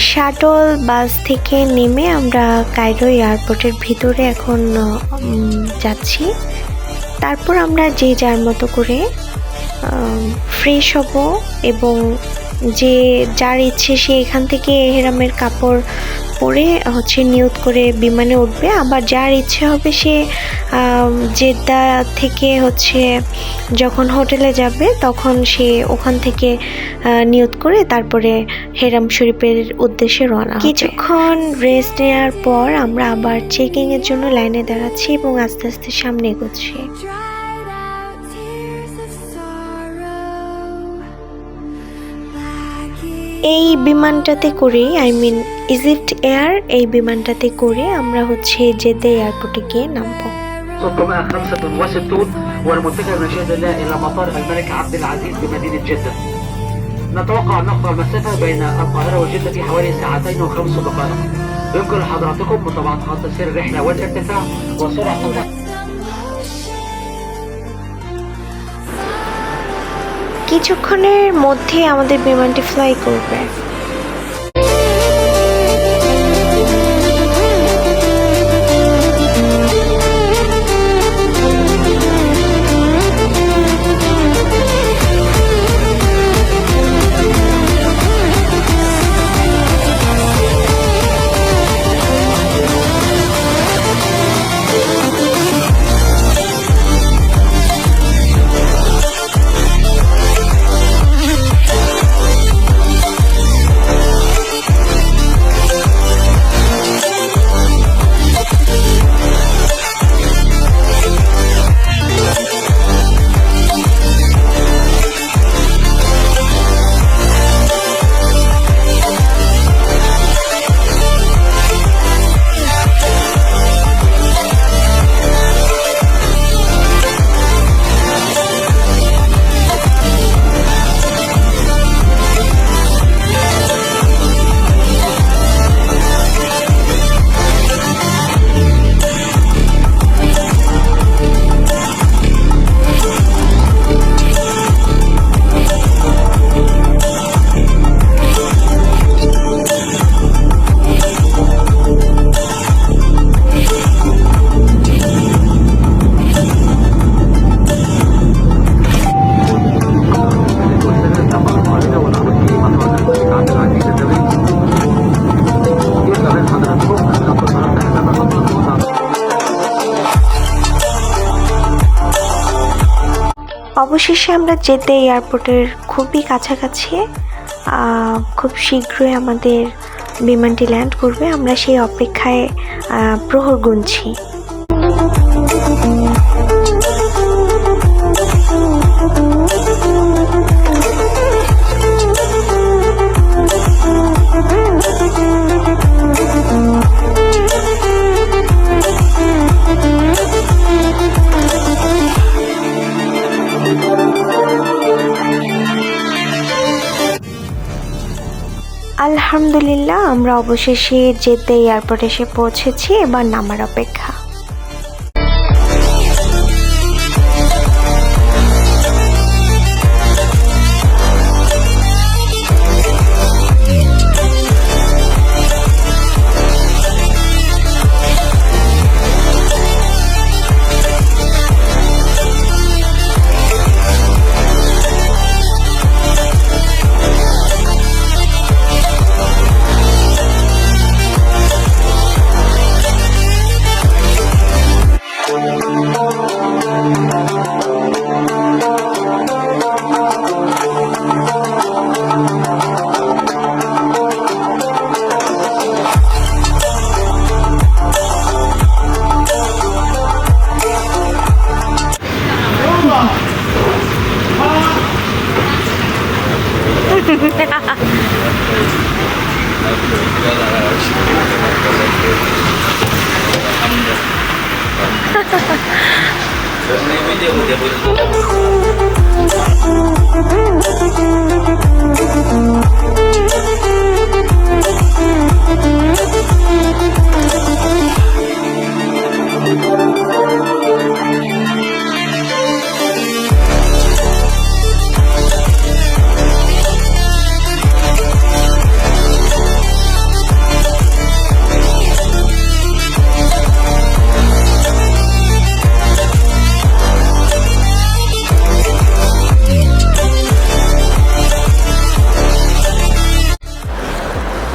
Shuttle bus থেকে নেমে আমরা কায়রো এয়ারপোর্টের ভিতরে এখন যাচ্ছি। তারপর আমরা যে যার মতো করে ফ্রেশ হব এবং যে যার ইচ্ছে সে এখান থেকে এহরামের কাপড় পরে নিয়ত করে বিমানে উঠবে। আবার যার ইচ্ছে হবে সে জেদ্দা থেকে যখন হোটেলে যাবে তখন সে ওখান থেকে নিয়ত করে তারপরে হেরাম শরীফের উদ্দেশ্যে রওনা হবে। কিছুক্ষণ রেস্ট নেওয়ার পর আমরা আবার চেকিং এর জন্য লাইনে দাঁড়াচ্ছি এবং আস্তে আস্তে সামনে এগোচ্ছি। এই বিমানটাতে করে ইজিপ্ট এয়ার এই বিমানটাতে করে আমরা জেদ্দা এয়ারপোর্টে গিয়ে নামবো। ربما 65 والمنتجع بمشيئة الله إلى مطار الملك عبد العزيز بمدينة جدة. نتوقع نقطع المسافة بين القاهرة وجدة في حوالي 2 ساعات و5 دقائق. يمكن لحضراتكم متابعة خط سير الرحلة والارتفاع وسرعة কিছুক্ষণের মধ্যে আমাদের বিমানটি ফ্লাই করবে। অবশেষে আমরা জেদ্দা এয়ারপোর্টের খুবই কাছাকাছি। খুব শীঘ্রই আমাদের বিমানটি ল্যান্ড করবে। আমরা সেই অপেক্ষায় প্রহর গুনছি। আলহামদুলিল্লাহ আমরা অবশেষে জেদ্দা এয়ারপোর্টে এসে পৌঁছেছি, এবার নামার অপেক্ষা।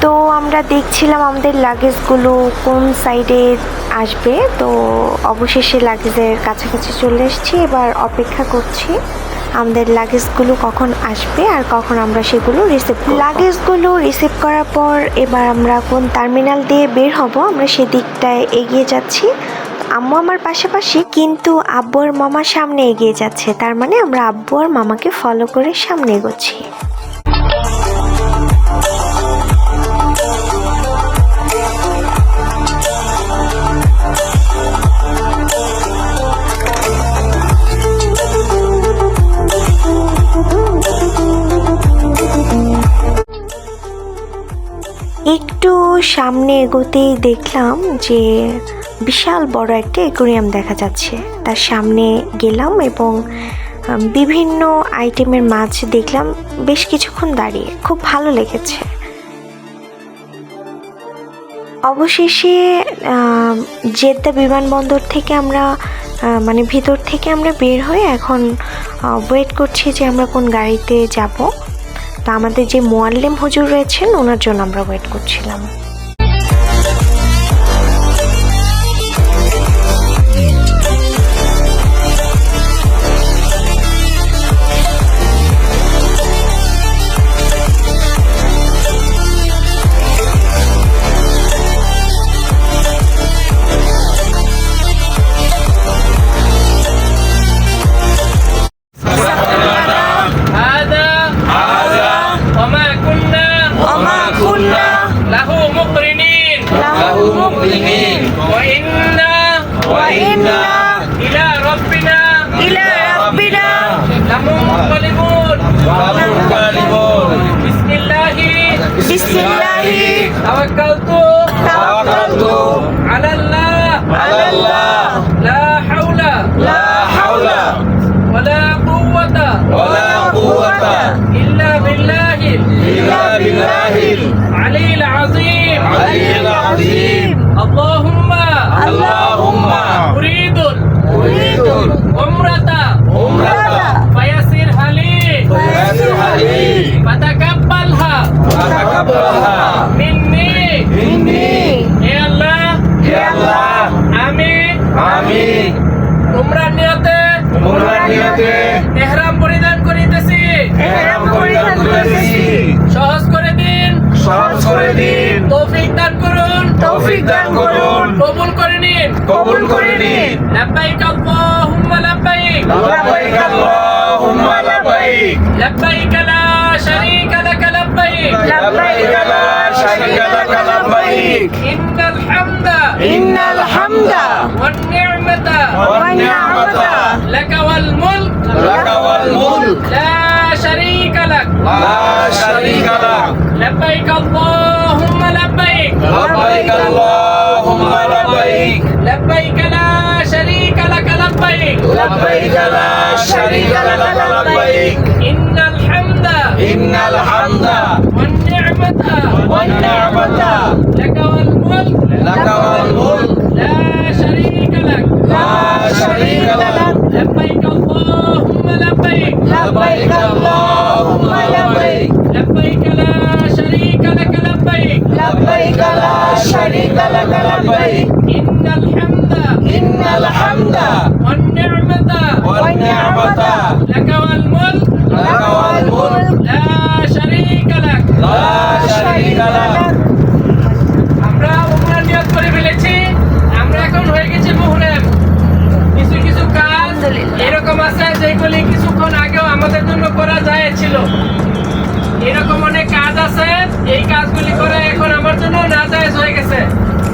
তো আমরা দেখছিলাম আমাদের লাগেজগুলো কোন সাইডে আসবে, তো অবশেষে লাগেজের কাছাকাছি চলে এসেছি। এবার অপেক্ষা করছি আমাদের লাগেজগুলো কখন আসবে আর কখন আমরা সেগুলো রিসিভ করব। লাগেজগুলো রিসিভ করার পর এবার আমরা কোন টার্মিনাল দিয়ে বের হব আমরা সেদিকটায় এগিয়ে যাচ্ছি। আম্মু আমার পাশাপাশি, কিন্তু আব্বু আর মামা সামনে এগিয়ে যাচ্ছে, তার মানে আমরা আব্বু আর মামাকে ফলো করে সামনে এগোচ্ছি। একটু সামনে এগোতেই দেখলাম যে বিশাল বড় একটা অ্যাকোয়ারিয়াম দেখা যাচ্ছে। তার সামনে গেলাম এবং বিভিন্ন আইটেমের মাছ দেখলাম বেশ কিছুক্ষণ দাঁড়িয়ে, খুব ভালো লেগেছে। অবশেষে জেদ্দা বিমানবন্দর থেকে আমরা মানে ভিতর থেকে আমরা বের হয়ে এখন ওয়েট করছি যে আমরা কোন গাড়িতে যাব। তো আমাদের যে মোয়াল্লেম হুজুর রয়েছেন ওনার জন্য আমরা ওয়েট করছিলাম। توكلت على الله لا حول ولا قوة إلا بالله العلي العظيم اللهم أريد العمرة فيسرها لي فتقبلها مني يا الله আমিন উমরার নিয়তে ইহরাম পরিধান করিতেছি সহজ করে দিন তৌফিক দান করুন কবুল করে নিন লব্বাইক আল্লাহুম্মা লব্বাইক লব্বাইক লা শারীকা লাক লব্বাইক ইন্নাল হামদা ওয়ান নি'মাতা লাক ওয়াল মুলক লা শারীকা লাক লব্বাইক আল্লাহুম্মা لبيك لبيك اللهم لبيك لبيك لا شريك لك لبيك لبيك لا شريك لك لبيك إن الحمد إن الحمد والنعمة والنعمة لك والملك لك والملك لا شريك لك لا شريك لك لبيك اللهم لبيك لبيك اللهم لبيك لبيك لا شريك لك لبيك لبيك لا شريك لك لبيك إن الحمد إن الحمد والنعمة والنعمة لك والملك لك والملك لا شريك لك لا شريك لك আমরা উমরা নিয়ত করে ফেলেছি আমরা এখন হয়ে গেছি মুহররম কিছু কিছু কাজ এরকম আছে যেগুলি কিছুক্ষণ আগেও আমাদের জন্য করা যাচ্ছিল এরকম অনেক কাজ আছে এই কাজগুলি করে এখন আমার জন্য নাজায়েজ হয়ে গেছে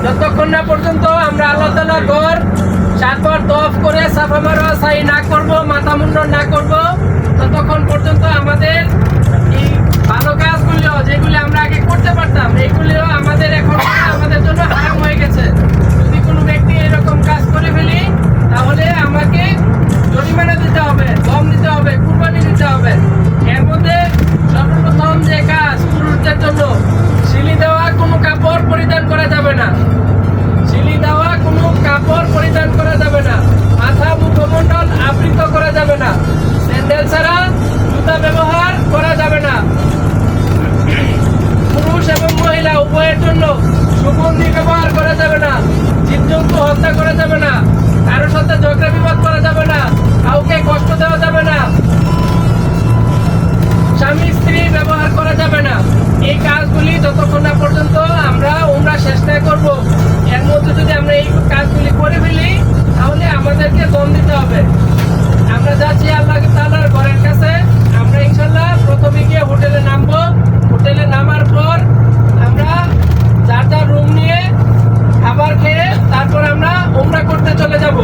যতক্ষণ না পর্যন্ত আমরা আল্লাহ তাআলার ঘর সাতবার তওয়াফ করে সাফা মারওয়া সাই না করব মাথা মুন্ডন না করব ততক্ষণ পর্যন্ত আমাদের এই ভালো কাজগুলো যেগুলি আমরা আগে করতে পারতাম এইগুলিও আমাদের এখন আমাদের জন্য হারাম হয়ে গেছে যদি কোনো ব্যক্তি এরকম কাজ করে ফেলি তাহলে আমাকে জরিমানা দিতে হবে দম দিতে হবে কুরবানি দিতে হবে এর মধ্যে সর্বপ্রথম যে কাজ পুরুষদের জন্য সিলি দেওয়া কোনো কাপড় পরিধান করা যাবে না সিলি দেওয়া কোনো কাপড় পরিধান করা যাবে না মাথা মুখমণ্ডল আবৃত করা যাবে না স্যান্ডেল ছাড়া জুতা ব্যবহার করা যাবে না পুরুষ এবং মহিলা উভয়ের জন্য সুগন্ধি ব্যবহার করা যাবে না জীবজন্তু হত্যা করা যাবে না কারোর সাথে ঝগড়া বিবাদ করা যাবে না কাউকে কষ্ট দেওয়া যাবে না স্বামী স্ত্রী ব্যবহার করা যাবে না এই কাজগুলি যতক্ষণ না পর্যন্ত আমরা উমরা শেষ না করবো এর মধ্যে যদি আমরা এই কাজগুলি করে ফেলি তাহলে আমাদেরকে দম দিতে হবে আমরা যাচ্ছি আল্লাহ তাআলার ঘরের কাছে আমরা ইনশাআল্লাহ প্রথমে গিয়ে হোটেলে নামবো হোটেলে নামার পর আমরা যার যার রুম নিয়ে খাবার খেয়ে তারপর আমরা উমরা করতে চলে যাব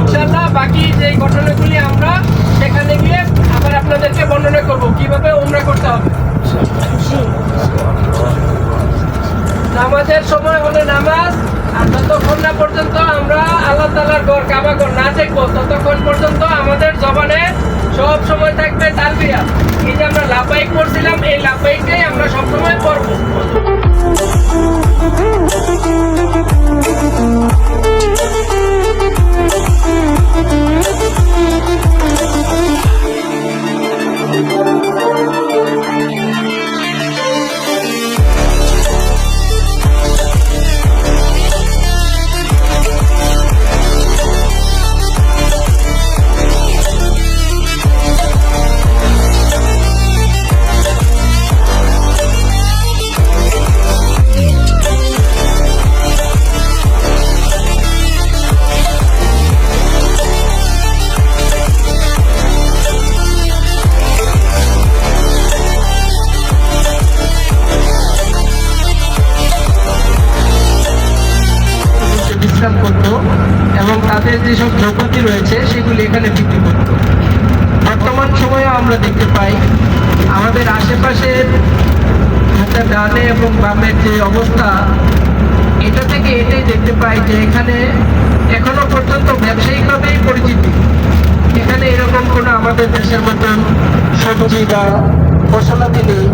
ইনশাআল্লাহ বাকি যে ঘটনাগুলি আমরা সেখানে গিয়ে আবার আপনাদেরকে বর্ণনা করব কিভাবে উমরা করতে হবে নামাজের সময় হলে নামাজ আর যতক্ষণ না পর্যন্ত আমরা আল্লাহ তাআলার ঘর কাবা ঘর না দেখবো ততক্ষণ পর্যন্ত আমাদের জবানে সব সময় থাকবে তালবিয়া এই যে আমরা লাব্বাইক পড়ছিলাম এই লাব্বাইকটাই আমরা সবসময় পড়বো বিশ্রাম করত এবং তাদের যেসব দ্রব্যাদি রয়েছে সেগুলি এখানে বিক্রি করত বর্তমান সময়ে আমরা দেখতে পাই আমাদের আশেপাশের ডানে এবং বামের যে অবস্থা এটা থেকে এটাই দেখতে পাই যে এখানে এখনো পর্যন্ত ব্যবসায়িকভাবেই পরিচিতি এখানে এরকম কোনো আমাদের দেশের মতন সবজি বা ফসলাদি নেই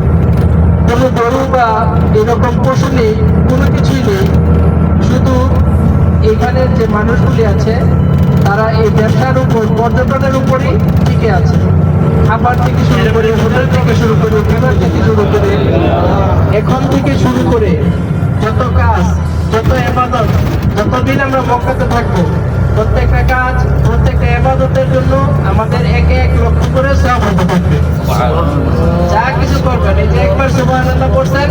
কোনো গরু বা এরকম পশু নেই কোনো কিছুই নেই শুধু এখানে যে মানুষগুলি আছে তারা এই ব্যবসার উপর পর্যটনের উপরই টিকে আছে খাবার থেকে শুরু করে হোটেল থেকে শুরু করে বিমান থেকে শুরু করে এখন থেকে শুরু করে যত কাজ যত ইবাদত যতদিন আমরা মক্কাতে থাকবো প্রত্যেকটা কাজ প্রত্যেকটা ইবাদতের জন্য আমাদের একে এক লক্ষ করে সওয়াব হতে থাকবে যা কিছু করবেন এই যে একবার সুবহানাল্লাহ পড়ছেন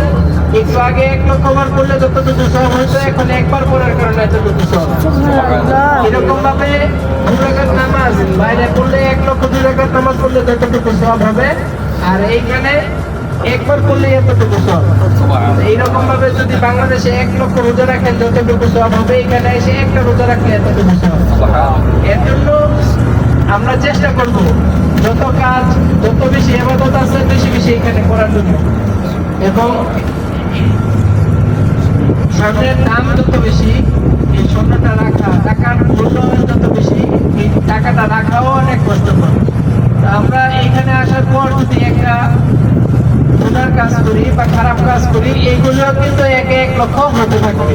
একটু আগে 1 লক্ষ বার করলে যতটুকু সওয়াব হতো এখন একবার পড়ার কারণে এতটুকু সওয়াব এরকম ভাবে 2 রাকাত নামাজ বাইরে পড়লে 1 লক্ষ 2 রাকাত নামাজ পড়লে যতটুকু সওয়াব হবে আর এইখানে একবার করলে এতটুকু সওয়াব এইরকম ভাবে যদি বাংলাদেশে 1 লক্ষ রোজা রাখেন যতটুকু সওয়াব হবে এখানে এসে একটা রোজা রাখলে এতটুকু সওয়াব এর জন্য আমরা চেষ্টা করব যত কাজ যত বেশি ইবাদত আছে বেশি বেশি এখানে করার জন্য এবং স্বর্ণের দাম যত বেশি, এই স্বর্ণটা রাখা, টাকার মূল্যায়ন যত বেশি, এই টাকাটা রাখাও অনেক কষ্টকর। তো আমরা এখানে আসার পর যদি একটা গুনার কাজ করি বা খারাপ কাজ করি, এইগুলো কিন্তু এক এক লক্ষ হতে থাকবে।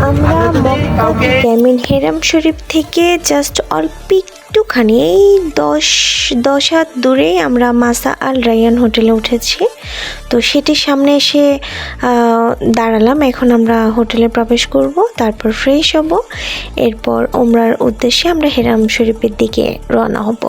আমরা আমরা যদি মক্কা কাউকে থেকে হেরাম শরীফ থেকে জাস্ট অল্প একটুখানি এই 10 হাত দূরেই আমরা মাসা আল রায়ান হোটেলে উঠেছি। তো সেটির সামনে এসে দাঁড়ালাম। এখন আমরা হোটেলে প্রবেশ করব, তারপর ফ্রেশ হব, এরপর ওমরার উদ্দেশ্যে আমরা হেরাম শরীফের দিকে রওনা হব।